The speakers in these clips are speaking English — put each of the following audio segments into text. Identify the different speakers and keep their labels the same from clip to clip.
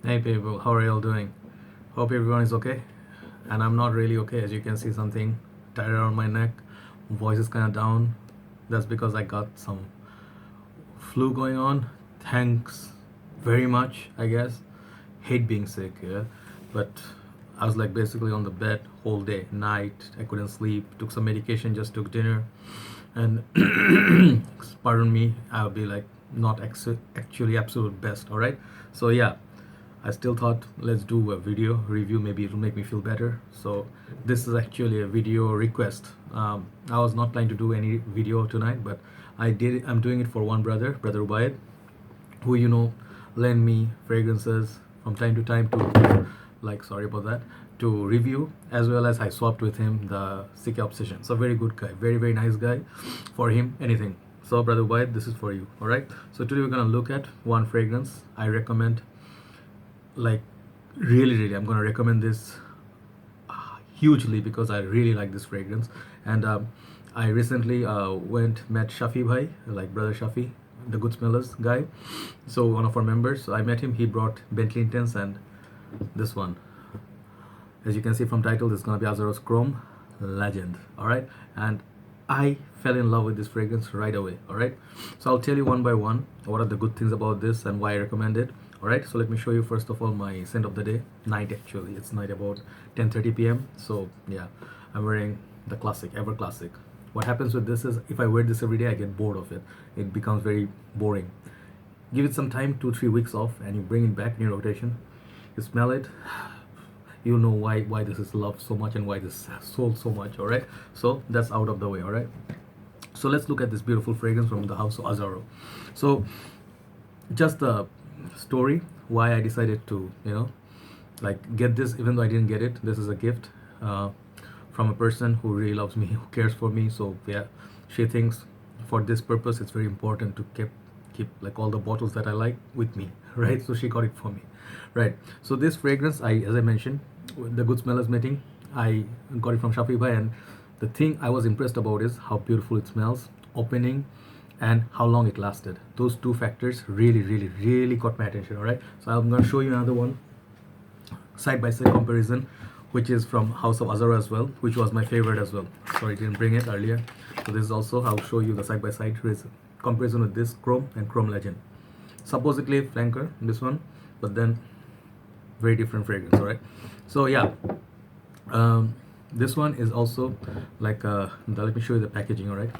Speaker 1: Hey people, how are y'all doing? Hope everyone is okay. And I'm not really okay. As you can see, something tied around my neck. Voice is kind of down. That's because I got some flu going on. Thanks very much, I guess. Hate being sick, yeah. But I was like basically on the bed whole day, night. I couldn't sleep. Took some medication, just took dinner. And pardon me, I'll be like not actually absolute best, all right? So yeah, I still thought let's do a video review, maybe it'll make me feel better. So this is actually a video request. I was not planning to do any video tonight, but I'm doing it for one brother Ubaid, who lend me fragrances from time to time to, like, sorry about that, to review, as well as I swapped with him the CK Obsession. So very good guy, very very nice guy. For him, anything. So brother White, this is for you. All right, so today we're gonna look at one fragrance I recommend, like really I'm gonna recommend this hugely because I really like this fragrance. And I recently met Shafi Bhai, like brother Shafi, the Good Smellers guy. So one of our members, so I met him. He brought Bentley Intense and this one. As you can see from title, this is gonna be Azzaro's Chrome Legend. All right, and I fell in love with this fragrance right away. All right, so I'll tell you one by one what are the good things about this and why I recommend it. All right, so let me show you first of all my scent of the day. Night, actually, it's night about 10:30 p.m. So yeah, I'm wearing the classic, ever classic. What happens with this is if I wear this every day, I get bored of it. It becomes very boring. Give it some time, 2-3 weeks off, and you bring it back in your rotation. You smell it, you'll know why this is loved so much and why this is sold so much. All right, so that's out of the way. All right, so let's look at this beautiful fragrance from the house of Azzaro. So just the story why I decided to like get this, even though I didn't get it. This is a gift from a person who really loves me, who cares for me. So yeah, she thinks for this purpose it's very important to keep like all the bottles that I like with me, right? So she got it for me, right? So this fragrance, as I mentioned, the Good Smellers meeting, I got it from Shafi Bhai, and the thing I was impressed about is how beautiful it smells, opening, and how long it lasted. Those two factors really caught my attention. All right, so I'm going to show you another one, side by side comparison, which is from House of Azzaro as well, which was my favorite as well. Sorry, didn't bring it earlier. So this is also, I'll show you the side by side comparison with this Chrome and Chrome Legend. Supposedly flanker, this one, but then very different fragrance. All right, so yeah, this one is also like let me show you the packaging. All right,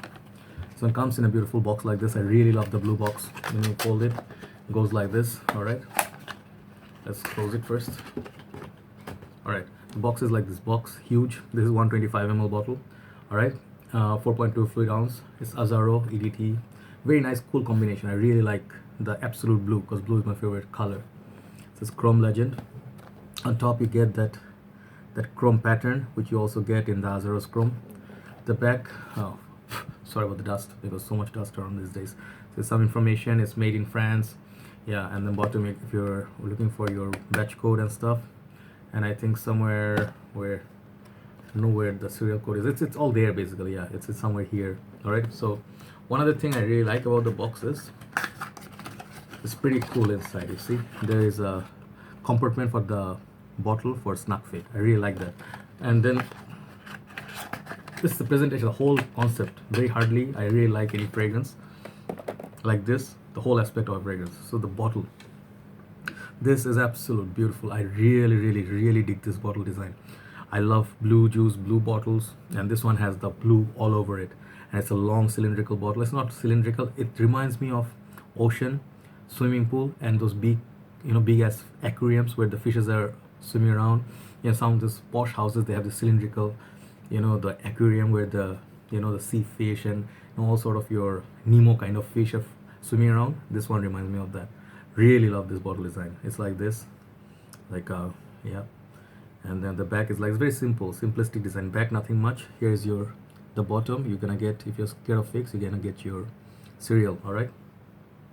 Speaker 1: so it comes in a beautiful box like this. I really love the blue box. When you fold it, it goes like this. All right, let's close it first. All right, the box is like this box, huge. This is 125 ml bottle. All right, 4.2 fluid ounce. It's Azzaro EDT. Very nice, cool combination. I really like the absolute blue because blue is my favorite color. This is Chrome Legend. On top you get that chrome pattern, which you also get in the Azzaro's Chrome. The back, oh, sorry about the dust, because so much dust around these days. So some information, it's made in France. Yeah, and then bottom, if you're looking for your batch code and stuff, and I think somewhere where I don't know where the serial code is, it's all there basically. Yeah, it's somewhere here. All right, so one other thing I really like about the box is it's pretty cool inside. You see, there is a compartment for the bottle for snug fit. I really like that. And then this is the presentation, the whole concept, very hardly I really like any fragrance like this, the whole aspect of a fragrance. So the bottle, this is absolute beautiful. I really dig this bottle design. I love blue juice, blue bottles, and this one has the blue all over it, and it's a long cylindrical bottle. It's not cylindrical, it reminds me of ocean, swimming pool, and those big big ass aquariums where the fishes are swimming around. Some of these posh houses, they have the cylindrical, the aquarium where the the sea fish and all sort of your Nemo kind of fish are swimming around. This one reminds me of that. Really love this bottle design. It's like this, like yeah, and then the back is like, it's very simple, simplistic design. Back, nothing much. Here's the bottom. You're gonna get, if you're scared of fakes, you're gonna get your cereal. All right,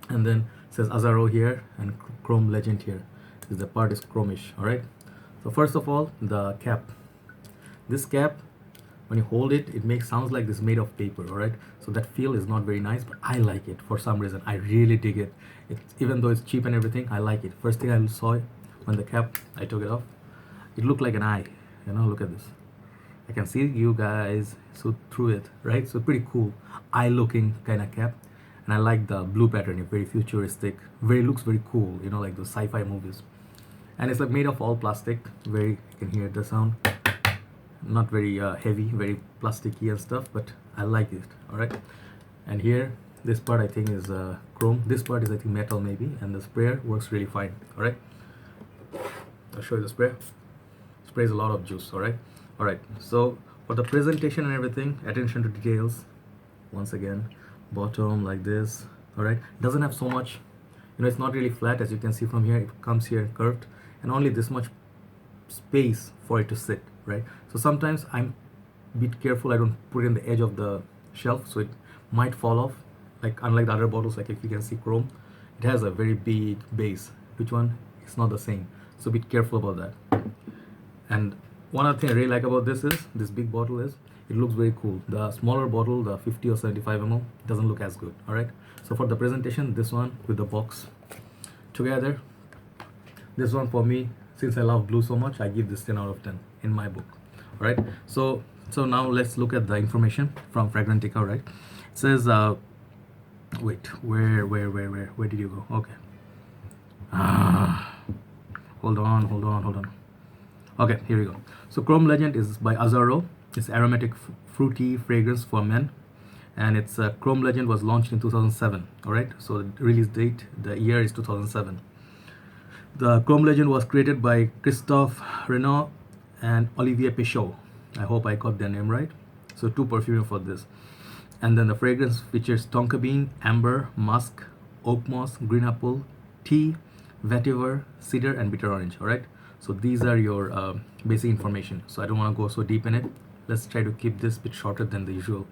Speaker 1: and then it says Azzaro here and Chrome Legend here. The part is chromish. All right, so first of all, the cap. This cap, when you hold it, it makes sounds like this made of paper. All right, so that feel is not very nice, but I like it for some reason. I really dig it. Even though it's cheap and everything, I like it. First thing I when the cap, I took it off, it looked like an eye. Look at this. I can see you guys so through it, right? So pretty cool eye looking kind of cap. And I like the blue pattern. It's very futuristic, looks very cool, like those sci-fi movies. And it's like made of all plastic. You can hear the sound. Not very heavy, very plasticky and stuff, but I like it. All right. And here, this part I think is chrome. This part is I think metal maybe, and the sprayer works really fine. All right. I'll show you the sprayer. Sprays a lot of juice. All right. All right. So for the presentation and everything, attention to details. Once again, bottom like this. All right. Doesn't have so much. It's not really flat, as you can see from here. It comes here curved, and only this much space for it to sit, right? So sometimes I'm a bit careful. I don't put it in the edge of the shelf, so it might fall off. Like unlike the other bottles, like if you can see chrome, it has a very big base. Which one? It's not the same. So be careful about that. And one other thing I really like about this big bottle is it looks very cool. The smaller bottle, the 50 or 75 ml, doesn't look as good. All right. So for the presentation, this one with the box together, this one for me, since I love blue so much, I give this 10 out of 10 in my book. All right. So now let's look at the information from Fragrantica. Right. It says, wait, where did you go? Okay. Hold on. Okay, here we go. So Chrome Legend is by Azzaro. It's aromatic fruity fragrance for men, and it's Chrome Legend was launched in 2007. All right, so the release date, the year is 2007. The Chrome Legend was created by Christophe Renaud and Olivier Pichot. I hope I got their name right. So 2 perfumes for this. And then the fragrance features tonka bean, amber, musk, oak moss, green apple, tea, vetiver, cedar, and bitter orange. All right. So these are your basic information. So I don't want to go so deep in it. Let's try to keep this a bit shorter than the usual.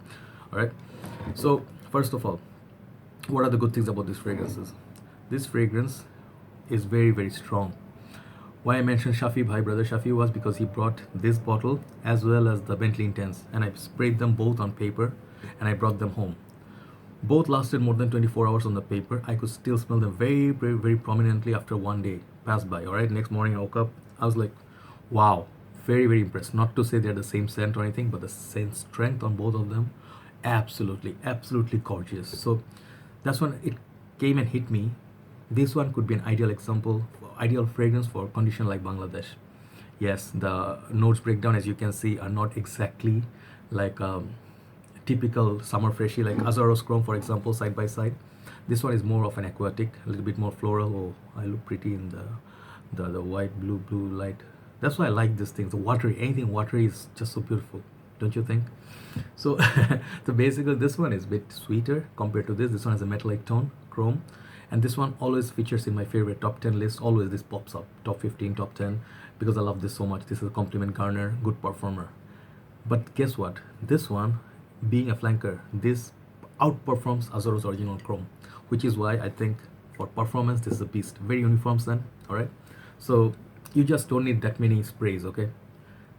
Speaker 1: All right. So first of all, what are the good things about these fragrances? This fragrance is very, very strong. Why I mentioned Shafi, Bhai brother Shafi, was because he brought this bottle as well as the Bentley Intense, and I sprayed them both on paper and I brought them home. Both lasted more than 24 hours on the paper. I could still smell them very, very, very prominently after one day passed by. All right. Next morning I woke up, I was like, wow, very, very impressed. Not to say they're the same scent or anything, but the scent strength on both of them, absolutely gorgeous. So that's when it came and hit me. This one could be an ideal example, ideal fragrance for a condition like Bangladesh. Yes, the notes breakdown, as you can see, are not exactly like typical summer freshie like Azzaro's Chrome, for example, side by side. This one is more of an aquatic, a little bit more floral. Oh, I look pretty in the white, blue light. That's why I like these things. The watery, anything watery is just so beautiful, don't you think? So, so basically, this one is a bit sweeter compared to this. This one has a metallic tone, chrome, and this one always features in my favorite top 10 list. Always this pops up, top 15, top 10, because I love this so much. This is a compliment garner, good performer. But guess what? This one, being a flanker, this outperforms Azzaro's original Chrome, which is why I think for performance this is a beast. Very uniform scent. All right, so you just don't need that many sprays. Okay,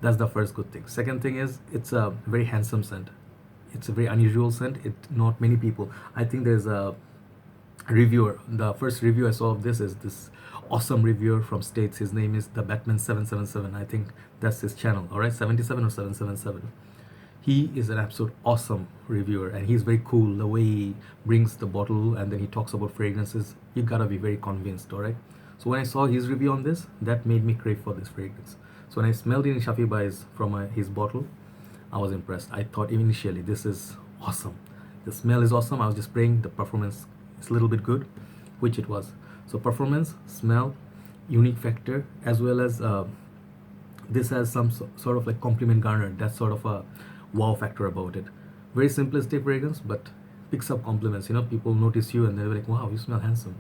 Speaker 1: that's the first good thing. Second thing is it's a very handsome scent. It's a very unusual scent. Not many people. I think there's a reviewer. The first review I saw of this is this awesome reviewer from States. His name is the Batman 777. I think that's his channel. All right, 77 or 777. He is an absolute awesome reviewer, and he's very cool. The way he brings the bottle and then he talks about fragrances, you gotta be very convinced. All right. So when I saw his review on this, that made me crave for this fragrance. So when I smelled it in Shafi Bhai's from his bottle, I was impressed. I thought initially this is awesome. The smell is awesome. I was just spraying. The performance is a little bit good, which it was. So performance, smell, unique factor, as well as this has some sort of like compliment garner. That's sort of a wow factor about it. Very simplistic fragrance, but picks up compliments. People notice you and they're like, wow, you smell handsome,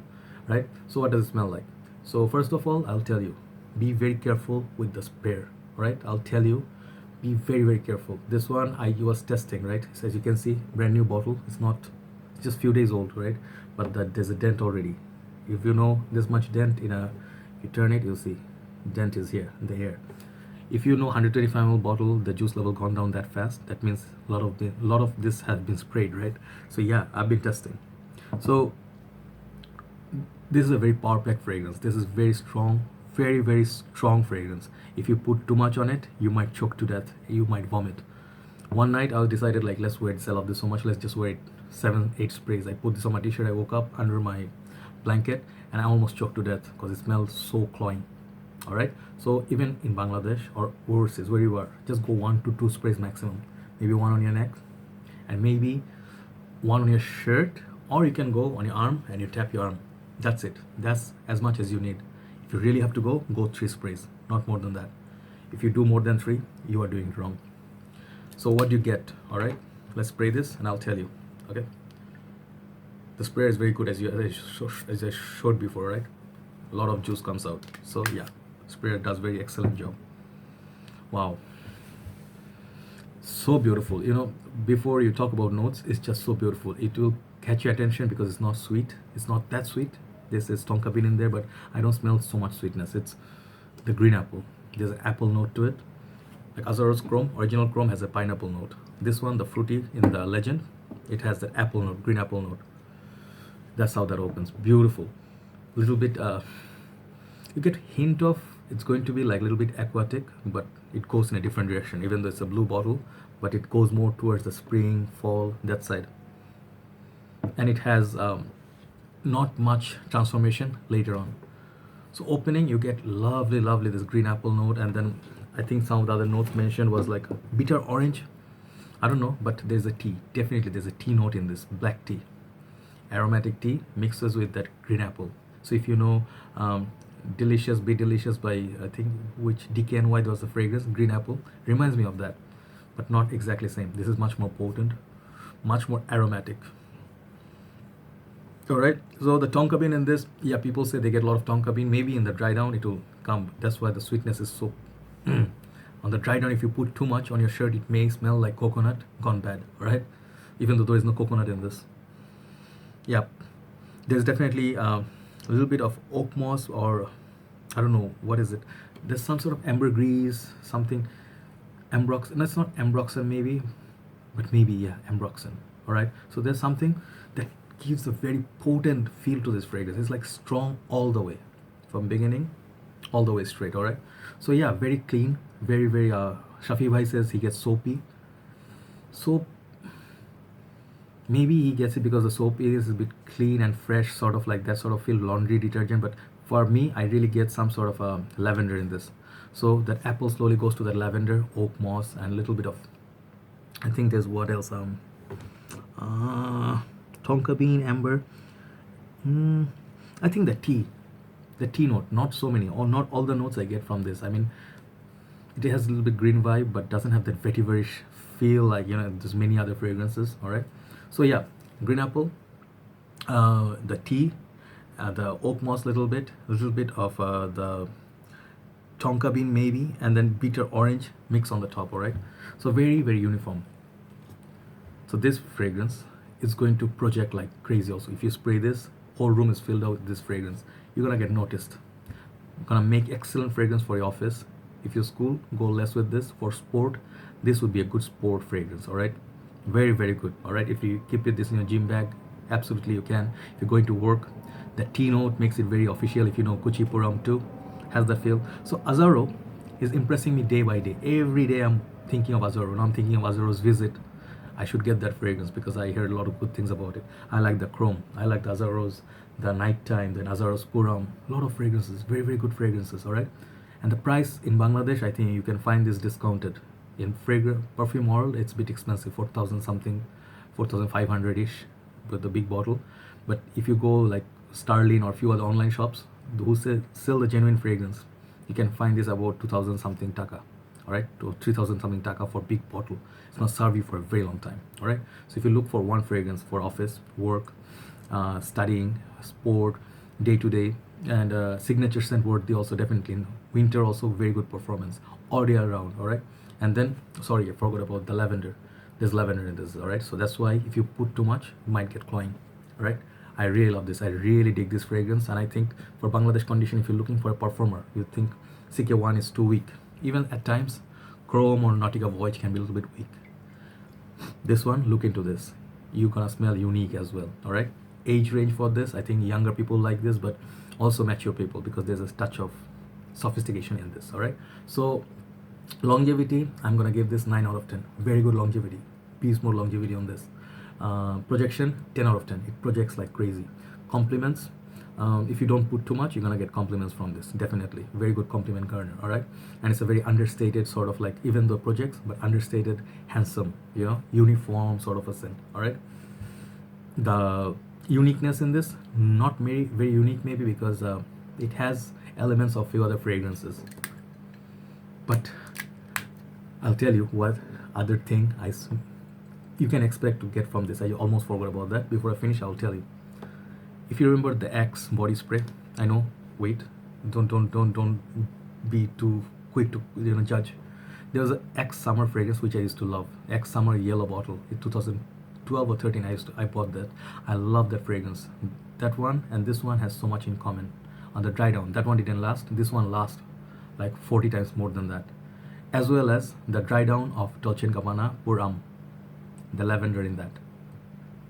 Speaker 1: right? So what does it smell like? So first of all, I'll tell you, be very careful with the sprayer, right? I'll tell you, be very, very careful. This one I was testing, right? So as you can see, brand new bottle. It's just few days old, right? But there's a dent already. If you know this much dent you turn it, you'll see dent is here in the air. If you know 125 ml bottle, the juice level gone down that fast, that means a lot of this has been sprayed, right? So yeah, I've been testing. So this is a very power packed fragrance. This is very strong, Very, very strong fragrance. If you put too much on it, you might choke to death, you might vomit. One night I decided, like, let's wait, sell off this so much, let's just wait 7-8 sprays. I put this on my t-shirt, I woke up under my blanket and I almost choked to death because it smelled so cloying. All right, so even in Bangladesh or overseas, where you are, just go 1 to 2 sprays maximum. Maybe one on your neck and maybe one on your shirt, or you can go on your arm and you tap your arm. That's it. That's as much as you need. If you really have to go 3 sprays, not more than that. If you do more than 3, you are doing it wrong. So what do you get? All right, let's spray this and I'll tell you. Okay, the sprayer is very good, as I showed before, right? A lot of juice comes out. So yeah, sprayer does very excellent job. Wow, so beautiful. You know, before you talk about notes, it's just so beautiful. It will catch your attention because it's not sweet. It's not that sweet. This is tonka bean in there, but I don't smell so much sweetness. It's the green apple. There's an apple note to it. Like Azzaro's Chrome, original Chrome has a pineapple note. This one, the fruity in the Legend, it has the apple note, green apple note. That's how that opens. Beautiful. Little bit, you get hint of it's going to be like a little bit aquatic, but it goes in a different direction. Even though it's a blue bottle, but it goes more towards the spring, fall, that side. And it has not much transformation later on. So opening, you get lovely, lovely this green apple note, and then I think some of the other notes mentioned was like bitter orange. I don't know, but there's a tea. Definitely there's a tea note in this, black tea. Aromatic tea mixes with that green apple. So if you know Delicious, Be Delicious by, I think, which DKNY, there was the fragrance, green apple, reminds me of that, but not exactly same. This is much more potent, much more aromatic. All right, so the tonka bean in this, yeah, people say they get a lot of tonka bean. Maybe in the dry down it will come. That's why the sweetness is so on the dry down. If you put too much on your shirt, it may smell like coconut gone bad. All right, even though there is no coconut in this. Yeah, there's definitely a little bit of oak moss, or I don't know what is it. There's some sort of ambergris, something, ambroxan. No, it's not ambroxan maybe, but maybe, yeah, ambroxan. All right, so there's something that gives a very potent feel to this fragrance. It's like strong all the way from beginning all the way straight. All right, so yeah, very clean, very, very Shafi Bhai says he gets soapy. Soap, maybe he gets it because the soap is a bit clean and fresh, sort of like that sort of feel, laundry detergent. But for me, I really get some sort of lavender in this. So that apple slowly goes to that lavender, oak moss, and a little bit of, I think there's what else, tonka bean, amber. I think the tea note, not so many, or not all the notes I get from this. I mean, it has a little bit green vibe, but doesn't have that vetiver feel like, you know, there's many other fragrances. All right, so yeah, green apple, the tea, the oak moss, little bit of the tonka bean maybe, and then bitter orange mix on the top. All right, so very, very uniform. So this fragrance is going to project like crazy also. If you spray this, whole room is filled out with this fragrance, you're gonna get noticed. You're gonna make excellent fragrance for your office. If you're school, go less with this. For sport, this would be a good sport fragrance. All right, very, very good. All right, if you keep this in your gym bag, absolutely you can. If you're going to work, the tea note makes it very official. If you know Kuchipuram too, has the feel. So Azzaro is impressing me day by day. Every day I'm thinking of Azzaro. Now I'm thinking of Azzaro's visit. I should get that fragrance because I heard a lot of good things about it. I like the Chrome, I like the Azzaro's, the Nighttime, then Azzarro's Puram. A lot of fragrances, very, very good fragrances. All right, and the price in Bangladesh, I think you can find this discounted. In fragrance perfume world, it's a bit expensive, 4,000 something, 4,500 ish with the big bottle. But if you go like Starlin or a few other online shops who sell the genuine fragrance, you can find this about 2,000 something taka. All right, to 3,000 something taka for big bottle. It's gonna serve you for a very long time. All right, so if you look for one fragrance for office, work, studying, sport, day to day, and signature scent worthy also, definitely in winter also very good performance all year round. All right, and then sorry, I forgot about the lavender. There's lavender in this. All right, so that's why if you put too much, you might get cloying. All right, I really love this. I really dig this fragrance, and I think for Bangladesh condition, if you're looking for a performer, you think CK1 is too weak. Even at times, Chrome or Nautica Voyage can be a little bit weak. This one, look into this. You're gonna smell unique as well. All right. Age range for this, I think younger people like this, but also mature people because there's a touch of sophistication in this. All right. So longevity, I'm gonna give this 9 out of 10. Very good longevity. Piece more longevity on this. Projection, 10 out of 10. It projects like crazy. Compliments, if you don't put too much, you're gonna get compliments from this. Definitely, very good compliment garner. All right, and it's a very understated sort of like, even though projects, but understated, handsome, you know, uniform sort of a scent. All right. The uniqueness in this, not very unique maybe, because it has elements of few other fragrances. But I'll tell you what other thing you can expect to get from this. I almost forgot about that. Before I finish, I'll tell you. If you remember the Axe body spray, I know. Wait, don't be too quick to judge. There was an Axe summer fragrance which I used to love. Axe summer yellow bottle in 2012 or 13. I bought that. I love that fragrance. That one and this one has so much in common. On the dry down, that one didn't last. This one lasts like 40 times more than that. As well as the dry down of Dolce & Gabbana Pour Homme, the lavender in that.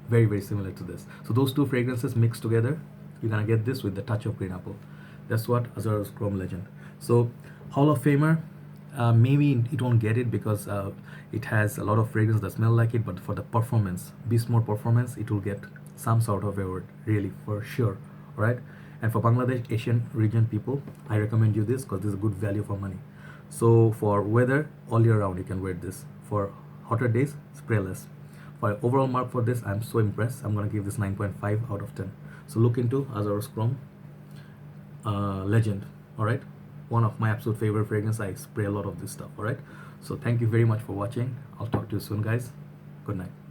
Speaker 1: Very similar to this. So those two fragrances mixed together, you're gonna get this with the touch of green apple. That's what Azzaro's Chrome Legend. So Hall of Famer, maybe it won't get it because it has a lot of fragrance that smell like it, but for the performance, Beast Mode performance, it will get some sort of award, really, for sure. All right. And for Bangladesh, Asian region people, I recommend you this because this is a good value for money. So for weather, all year round, you can wear this. For hotter days, spray less. For overall mark for this, I'm so impressed. I'm gonna give this 9.5 out of 10. So look into Azzaro's Chrome Legend. All right, one of my absolute favorite fragrance. I spray a lot of this stuff. All right. So thank you very much for watching. I'll talk to you soon, guys. Good night.